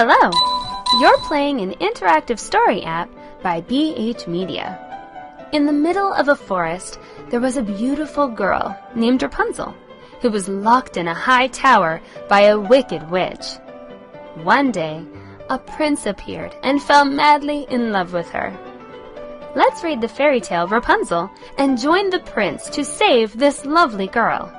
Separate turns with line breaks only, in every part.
Hello! You're playing an interactive story app by BH Media. In the middle of a forest, there was a beautiful girl named Rapunzel, who was locked in a high tower by a wicked witch. One day, a prince appeared and fell madly in love with her. Let's read the fairy tale Rapunzel and join the prince to save this lovely girl.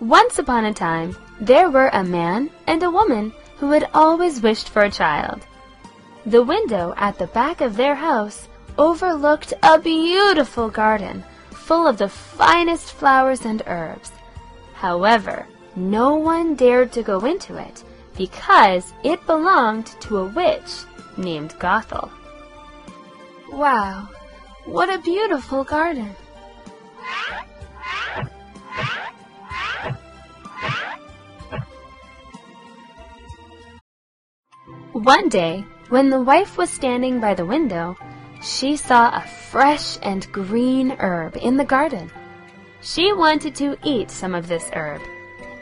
Once upon a time, there were a man and a woman who had always wished for a child. The window at the back of their house overlooked a beautiful garden full of the finest flowers and herbs. However, no one dared to go into it because it belonged to a witch named Gothel. Wow, what a beautiful garden! One day, when the wife was standing by the window, she saw a fresh and green herb in the garden. She wanted to eat some of this herb.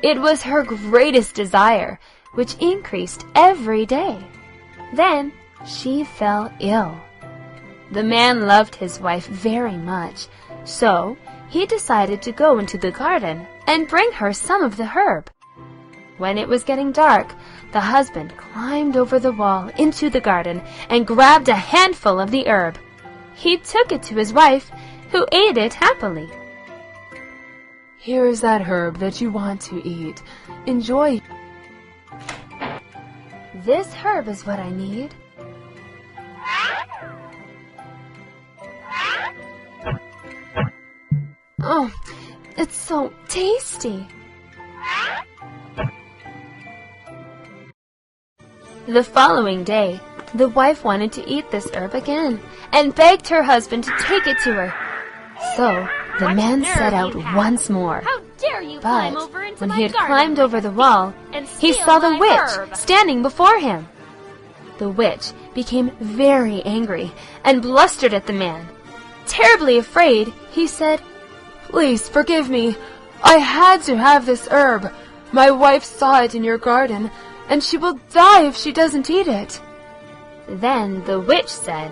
It was her greatest desire, which increased every day. Then she fell ill. The man loved his wife very much, so he decided to go into the garden and bring her some of the herb. When it was getting dark, the husband climbed over the wall into the garden and grabbed a handful of the herb. He took it to his wife, who ate it happily.
Here is that herb that you want to eat. Enjoy.
This herb is what I need. Oh, it's so tasty. The following day, the wife wanted to eat this herb again and begged her husband to take it to her. So the man set out once more. But when he had climbed over the wall, he saw the witch standing before him. The witch became very angry and blustered at the man. Terribly afraid, he said,
"Please forgive me. I had to have this herb. My wife saw it in your garden, and she will die if she doesn't eat it."
Then the witch said,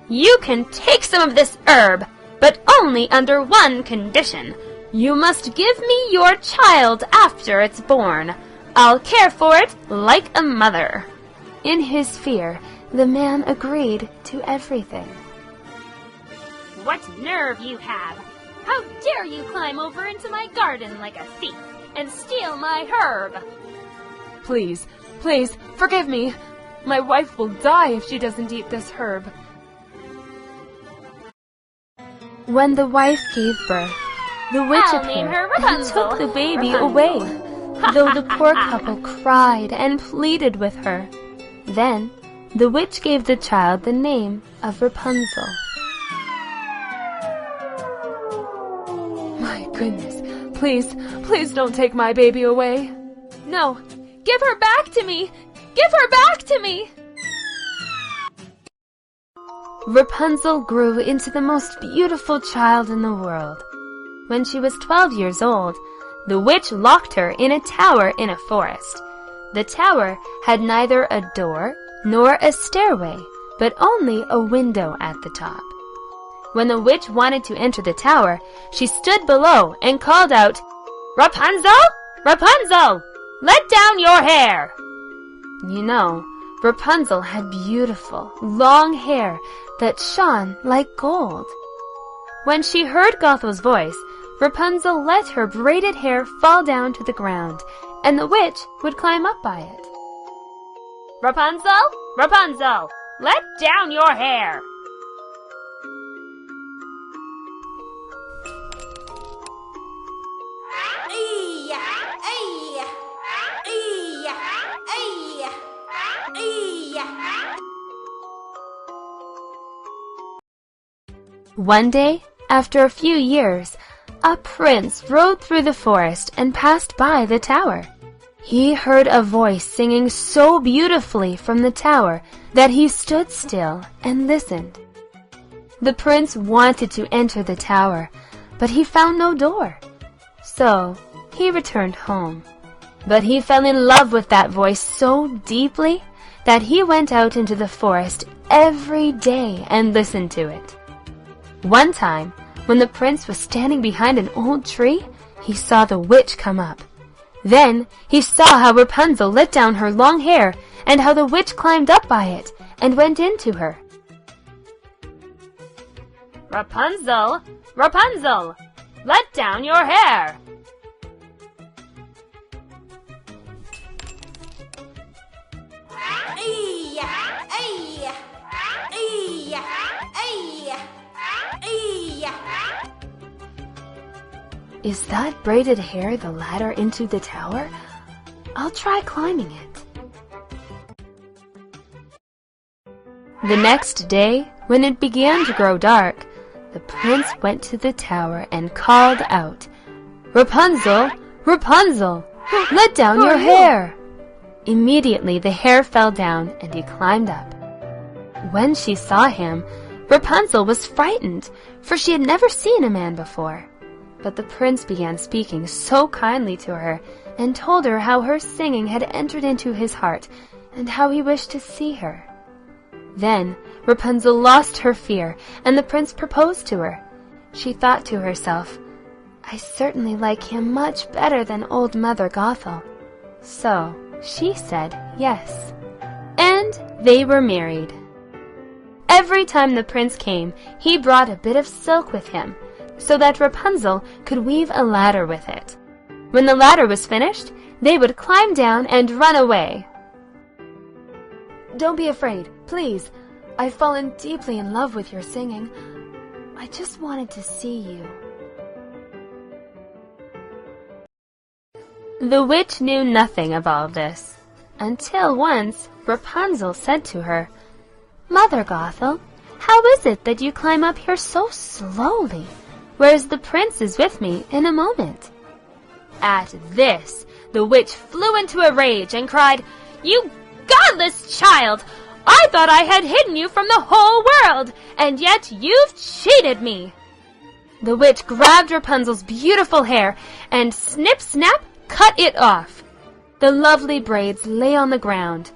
"You can take some of this herb, but only under one condition. You must give me your child after it's born. I'll care for it like a mother." In his fear, the man agreed to everything.
"What nerve you have! How dare you climb over into my garden like a thief and steal my herb!"
Please, please, forgive me. My wife will die if she doesn't eat this herb.
When the wife gave birth, the witch appeared and took the baby away, though the poor couple cried and pleaded with her. Then the witch gave the child the name of Rapunzel.
My goodness, please, please don't take my baby away.
No, give her back to me! Give her back to me! Rapunzel grew into the most beautiful child in the world. When she was 12 years old, the witch locked her in a tower in a forest. The tower had neither a door nor a stairway, but only a window at the top. When the witch wanted to enter the tower, she stood below and called out, "Rapunzel! Rapunzel! Let down your hair!" You know, Rapunzel had beautiful, long hair that shone like gold. When she heard Gothel's voice, Rapunzel let her braided hair fall down to the ground, and the witch would climb up by it.
"Rapunzel! Rapunzel! Let down your hair!"
One day, after a few years, a prince rode through the forest and passed by the tower. He heard a voice singing so beautifully from the tower that he stood still and listened. The prince wanted to enter the tower, but he found no door. So he returned home. But he fell in love with that voice so deeply that he went out into the forest every day and listened to it. One time, when the prince was standing behind an old tree, he saw the witch come up. Then he saw how Rapunzel let down her long hair and how the witch climbed up by it and went into her.
Rapunzel, Rapunzel, let down your hair.
Is that braided hair the ladder into the tower? I'll try climbing it. The next day, when it began to grow dark, the prince went to the tower and called out, "Rapunzel, Rapunzel, let down your hair!" Immediately the hair fell down and he climbed up. When she saw him, Rapunzel was frightened, for she had never seen a man before. But the prince began speaking so kindly to her and told her how her singing had entered into his heart and how he wished to see her. Then Rapunzel lost her fear and the prince proposed to her. She thought to herself, "I certainly like him much better than old Mother Gothel." So she said yes. And they were married. Every time the prince came, he brought a bit of silk with him, so that Rapunzel could weave a ladder with it. When the ladder was finished, they would climb down and run away.
Don't be afraid, please. I've fallen deeply in love with your singing. I just wanted to see you.
The witch knew nothing of all this, until once Rapunzel said to her, "Mother Gothel, how is it that you climb up here so slowly, whereas the prince is with me in a moment?"
At this, the witch flew into a rage and cried, "You godless child! I thought I had hidden you from the whole world, and yet you've cheated me!"
The witch grabbed Rapunzel's beautiful hair and snip-snap cut it off. The lovely braids lay on the ground.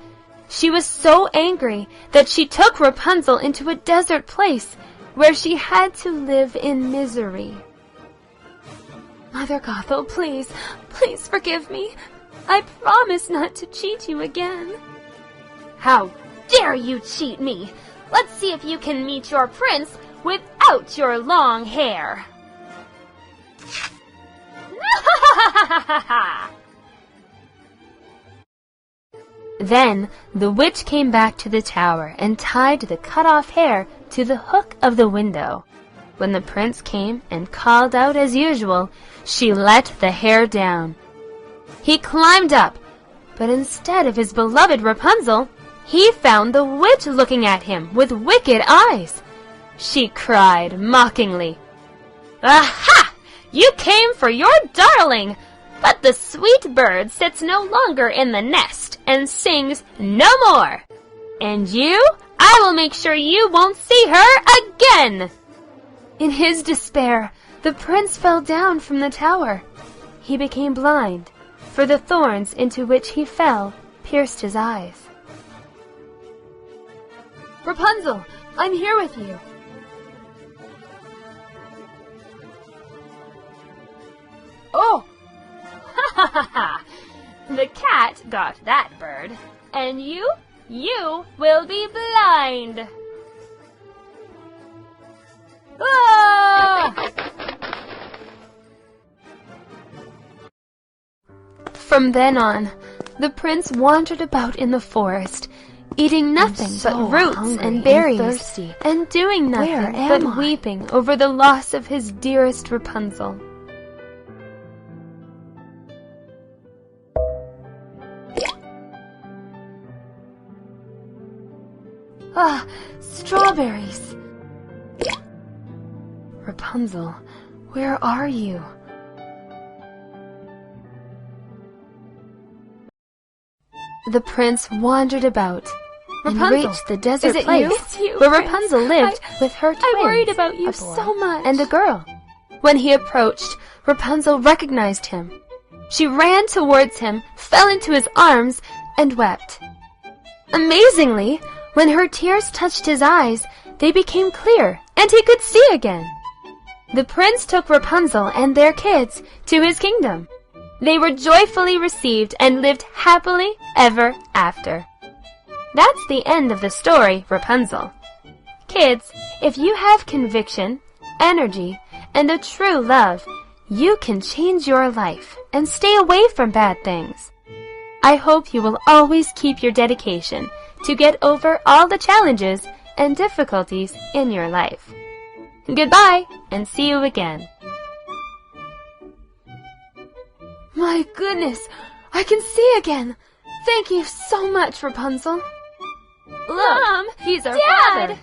She was so angry that she took Rapunzel into a desert place where she had to live in misery.
Mother Gothel, please, please forgive me. I promise not to cheat you again.
How dare you cheat me? Let's see if you can meet your prince without your long hair.
Then the witch came back to the tower and tied the cut-off hair to the hook of the window. When the prince came and called out as usual, she let the hair down. He climbed up, but instead of his beloved Rapunzel, he found the witch looking at him with wicked eyes. She cried mockingly,
"Aha! You came for your darling! But the sweet bird sits no longer in the nest and sings no more. And you, I will make sure you won't see her again."
In his despair, the prince fell down from the tower. He became blind, for the thorns into which he fell pierced his eyes.
Rapunzel, I'm here with you.
Oh! Ha ha ha! The cat got that bird, and you will be blind. Ah!
From then on, the prince wandered about in the forest, eating nothing but roots and berries, and doing nothing but weeping over the loss of his dearest Rapunzel. Ah, strawberries! Rapunzel, where are you? The prince wandered about and reached the desert place where Rapunzel lived with her twins.
I worried about you so much.
And a girl. When he approached, Rapunzel recognized him. She ran towards him, fell into his arms, and wept. Amazingly, when her tears touched his eyes, they became clear, and he could see again. The prince took Rapunzel and their kids to his kingdom. They were joyfully received and lived happily ever after. That's the end of the story, Rapunzel. Kids, if you have conviction, energy, and a true love, you can change your life and stay away from bad things. I hope you will always keep your dedication to get over all the challenges and difficulties in your life. Goodbye, and see you again.
My goodness, I can see again. Thank you so much, Rapunzel.
Look,
Mom,
he's our
Dad!
father.